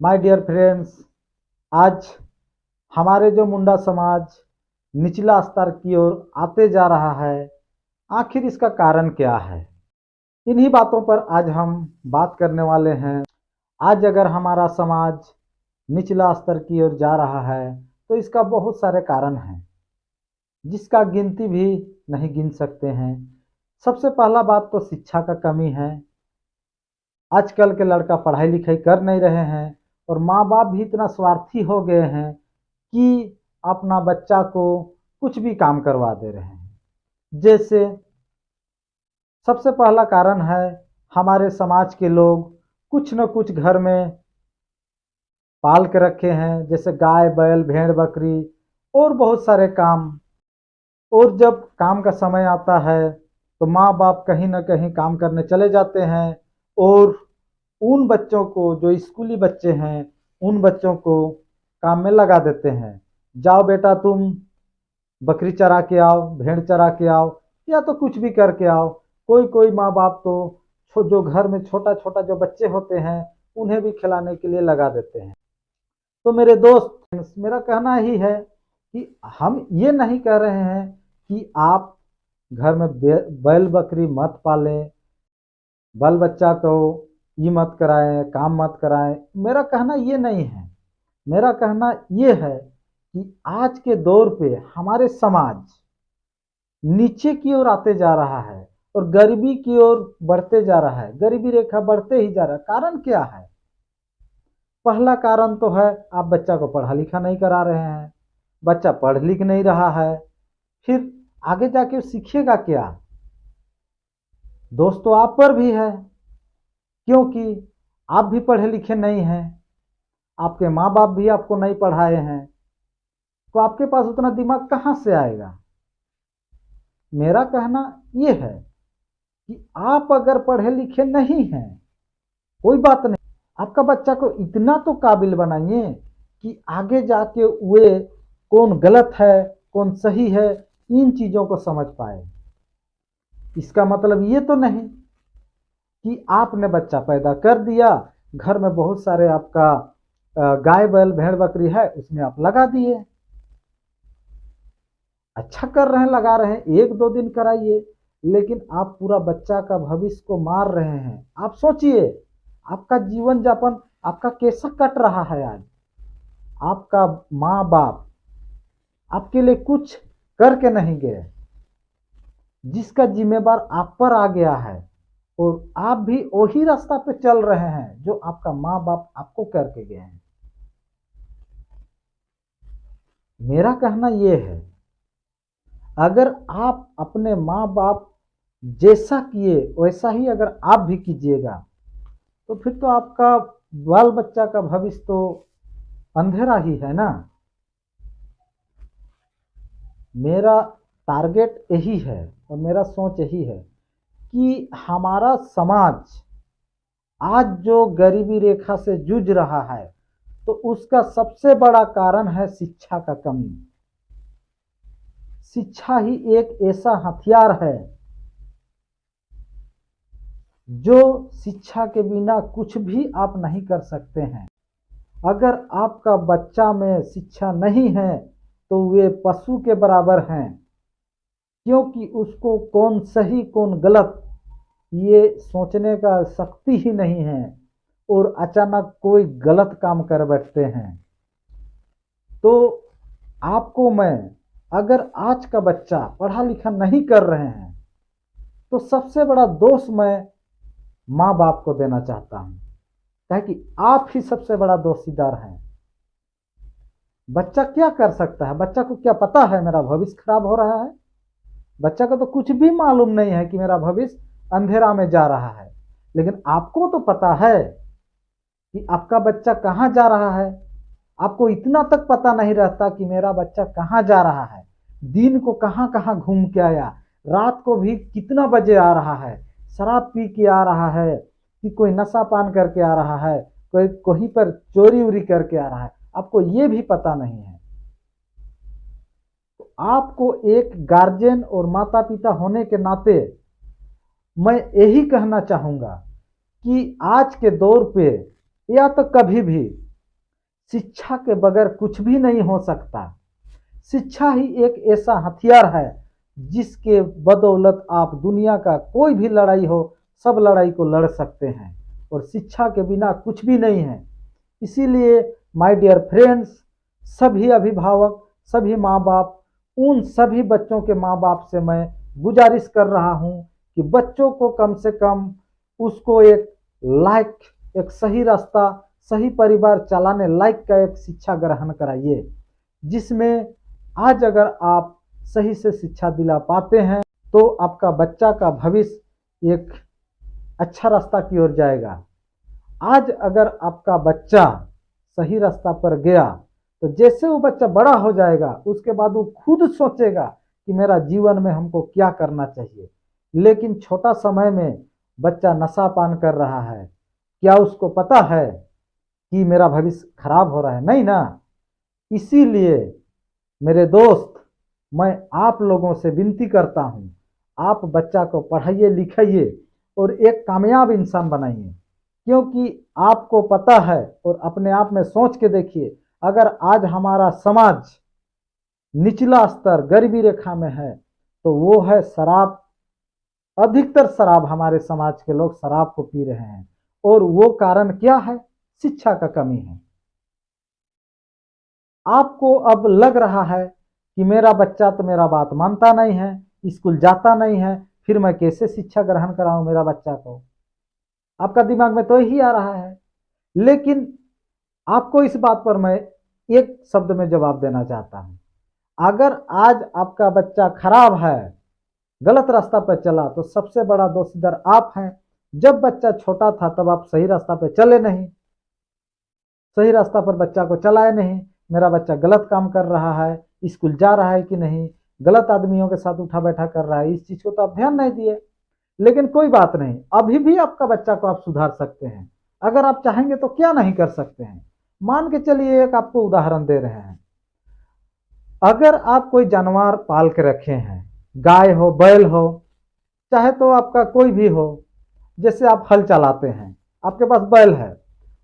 My dear friends, आज हमारे जो मुंडा समाज निचला स्तर की ओर आते जा रहा है, आखिर इसका कारण क्या है? इन्हीं बातों पर आज हम बात करने वाले हैं। आज अगर हमारा समाज निचला स्तर की ओर जा रहा है तो इसका बहुत सारे कारण हैं, जिसका गिनती भी नहीं गिन सकते हैं। सबसे पहला बात तो शिक्षा का कमी है। आजकल के लड़का पढ़ाई लिखाई कर नहीं रहे हैं और माँ बाप भी इतना स्वार्थी हो गए हैं कि अपना बच्चा को कुछ भी काम करवा दे रहे हैं। जैसे सबसे पहला कारण है, हमारे समाज के लोग कुछ न कुछ घर में पाल के रखे हैं, जैसे गाय बैल भेड़ बकरी और बहुत सारे काम। और जब काम का समय आता है तो माँ बाप कहीं ना कहीं काम करने चले जाते हैं और उन बच्चों को, जो स्कूली बच्चे हैं, उन बच्चों को काम में लगा देते हैं। जाओ बेटा तुम बकरी चरा के आओ, भेड़ चरा के आओ, या तो कुछ भी करके आओ। कोई कोई माँ बाप तो जो घर में छोटा छोटा जो बच्चे होते हैं उन्हें भी खिलाने के लिए लगा देते हैं। तो मेरे दोस्त, मेरा कहना ही है कि हम ये नहीं कह रहे हैं कि आप घर में बैल बकरी मत पालें, बाल बच्चा को ये मत कराएं, काम मत कराएं। मेरा कहना ये नहीं है। मेरा कहना ये है कि आज के दौर पे हमारे समाज नीचे की ओर आते जा रहा है और गरीबी की ओर बढ़ते जा रहा है। गरीबी रेखा बढ़ते ही जा रहा है। कारण क्या है? पहला कारण तो है, आप बच्चा को पढ़ा लिखा नहीं करा रहे हैं। बच्चा पढ़ लिख नहीं रहा है, फिर आगे जाके सीखेगा क्या? दोस्त तो आप पर भी है, क्योंकि आप भी पढ़े लिखे नहीं हैं, आपके माँ बाप भी आपको नहीं पढ़ाए हैं, तो आपके पास उतना दिमाग कहाँ से आएगा? मेरा कहना यह है कि आप अगर पढ़े लिखे नहीं हैं, कोई बात नहीं, आपका बच्चा को इतना तो काबिल बनाइए कि आगे जाके वे कौन गलत है कौन सही है इन चीज़ों को समझ पाए। इसका मतलब ये तो नहीं कि आपने बच्चा पैदा कर दिया, घर में बहुत सारे आपका गाय बैल भेड़ बकरी है, उसमें आप लगा दिए। अच्छा कर रहे हैं, लगा रहे हैं, एक दो दिन कराइए, लेकिन आप पूरा बच्चा का भविष्य को मार रहे हैं। आप सोचिए, आपका जीवन यापन आपका कैसा कट रहा है आज। आपका माँ बाप आपके लिए कुछ करके नहीं गए, जिसका जिम्मेदार आप पर आ गया है, और आप भी वही रास्ता पे चल रहे हैं जो आपका माँ बाप आपको करके गए हैं। मेरा कहना यह है, अगर आप अपने माँ बाप जैसा किए वैसा ही अगर आप भी कीजिएगा, तो फिर तो आपका बाल बच्चा का भविष्य तो अंधेरा ही है ना। मेरा टारगेट यही है और मेरा सोच यही है कि हमारा समाज आज जो गरीबी रेखा से जूझ रहा है, तो उसका सबसे बड़ा कारण है शिक्षा का कमी। शिक्षा ही एक ऐसा हथियार है जो शिक्षा के बिना कुछ भी आप नहीं कर सकते हैं। अगर आपका बच्चा में शिक्षा नहीं है तो वे पशु के बराबर हैं, क्योंकि उसको कौन सही कौन गलत ये सोचने का शक्ति ही नहीं है, और अचानक कोई गलत काम कर बैठते हैं। तो आपको मैं, अगर आज का बच्चा पढ़ा लिखा नहीं कर रहे हैं, तो सबसे बड़ा दोष मैं माँ बाप को देना चाहता हूँ, ताकि आप ही सबसे बड़ा दोषीदार हैं। बच्चा क्या कर सकता है? बच्चा को क्या पता है मेरा भविष्य खराब हो रहा है? बच्चा को तो कुछ भी मालूम नहीं है कि मेरा भविष्य अंधेरा में जा रहा है। लेकिन आपको तो पता है कि आपका बच्चा कहाँ जा रहा है। आपको इतना तक पता नहीं रहता कि मेरा बच्चा कहाँ जा रहा है, दिन को कहाँ कहाँ घूम के आया, रात को भी कितना बजे आ रहा है, शराब पी के आ रहा है कि कोई नशा पान करके आ रहा है, कोई कहीं पर चोरी उरी करके आ रहा है। आपको ये भी पता नहीं है। तो आपको एक गार्जियन और माता पिता होने के नाते मैं यही कहना चाहूँगा कि आज के दौर पे या तो कभी भी शिक्षा के बगैर कुछ भी नहीं हो सकता। शिक्षा ही एक ऐसा हथियार है जिसके बदौलत आप दुनिया का कोई भी लड़ाई हो, सब लड़ाई को लड़ सकते हैं, और शिक्षा के बिना कुछ भी नहीं है। इसीलिए माय डियर फ्रेंड्स, सभी अभिभावक, सभी माँ बाप, उन सभी बच्चों के माँ बाप से मैं गुजारिश कर रहा हूँ कि बच्चों को कम से कम उसको एक सही रास्ता, सही परिवार चलाने लायक का एक शिक्षा ग्रहण कराइए, जिसमें आज अगर आप सही से शिक्षा दिला पाते हैं तो आपका बच्चा का भविष्य एक अच्छा रास्ता की ओर जाएगा। आज अगर आपका बच्चा सही रास्ता पर गया तो जैसे वो बच्चा बड़ा हो जाएगा उसके बाद वो खुद सोचेगा कि मेरा जीवन में हमको क्या करना चाहिए। लेकिन छोटा समय में बच्चा नशा पान कर रहा है, क्या उसको पता है कि मेरा भविष्य खराब हो रहा है? नहीं ना। इसीलिए मेरे दोस्त, मैं आप लोगों से विनती करता हूँ, आप बच्चा को पढ़ाइए लिखाइए और एक कामयाब इंसान बनाइए, क्योंकि आपको पता है, और अपने आप में सोच के देखिए, अगर आज हमारा समाज निचला स्तर गरीबी रेखा में है तो वो है शराब। अधिकतर शराब, हमारे समाज के लोग शराब को पी रहे हैं, और वो कारण क्या है? शिक्षा का कमी है। आपको अब लग रहा है कि मेरा बच्चा तो मेरा बात मानता नहीं है, स्कूल जाता नहीं है, फिर मैं कैसे शिक्षा ग्रहण कराऊं मेरा बच्चा को? आपका दिमाग में तो यही आ रहा है। लेकिन आपको इस बात पर मैं एक शब्द में जवाब देना चाहता हूं। अगर आज आपका बच्चा खराब है, गलत रास्ता पर चला, तो सबसे बड़ा दोषीदार आप हैं। जब बच्चा छोटा था तब आप सही रास्ता पर चले नहीं, सही रास्ता पर बच्चा को चलाए नहीं। मेरा बच्चा गलत काम कर रहा है, स्कूल जा रहा है कि नहीं, गलत आदमियों के साथ उठा बैठा कर रहा है, इस चीज को तो आप ध्यान नहीं दिए। लेकिन कोई बात नहीं, अभी भी आपका बच्चा को आप सुधार सकते हैं। अगर आप चाहेंगे तो क्या नहीं कर सकते हैं। मान के चलिए, एक आपको उदाहरण दे रहे हैं। अगर आप कोई जानवर पाल के रखे हैं, गाय हो, बैल हो, चाहे तो आपका कोई भी हो, जैसे आप हल चलाते हैं, आपके पास बैल है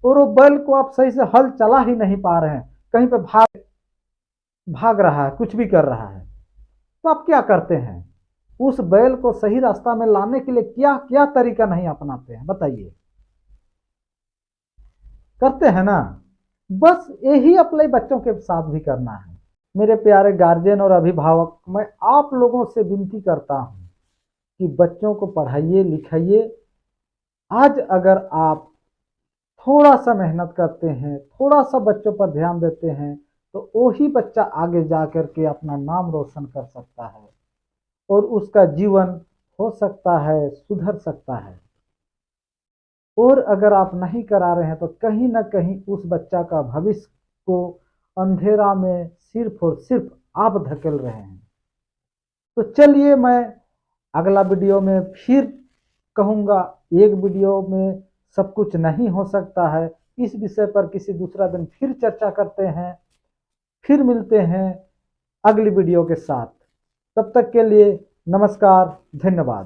और वो बैल को आप सही से हल चला ही नहीं पा रहे हैं, कहीं पे भाग रहा है, कुछ भी कर रहा है, तो आप क्या करते हैं? उस बैल को सही रास्ता में लाने के लिए क्या क्या तरीका नहीं अपनाते हैं? बताइए। करते हैं ना? बस यही अपने बच्चों के साथ भी करना है। मेरे प्यारे गार्जियन और अभिभावक, मैं आप लोगों से विनती करता हूं कि बच्चों को पढ़ाइए लिखाइए। आज अगर आप थोड़ा सा मेहनत करते हैं, थोड़ा सा बच्चों पर ध्यान देते हैं, तो वही बच्चा आगे जा कर के अपना नाम रोशन कर सकता है और उसका जीवन हो सकता है, सुधर सकता है। और अगर आप नहीं करा रहे हैं तो कहीं ना कहीं उस बच्चा का भविष्य को अंधेरा में सिर्फ और सिर्फ आप धकेल रहे हैं। तो चलिए, मैं अगला वीडियो में फिर कहूँगा, एक वीडियो में सब कुछ नहीं हो सकता है। इस विषय पर किसी दूसरा दिन फिर चर्चा करते हैं, फिर मिलते हैं अगली वीडियो के साथ। तब तक के लिए नमस्कार, धन्यवाद।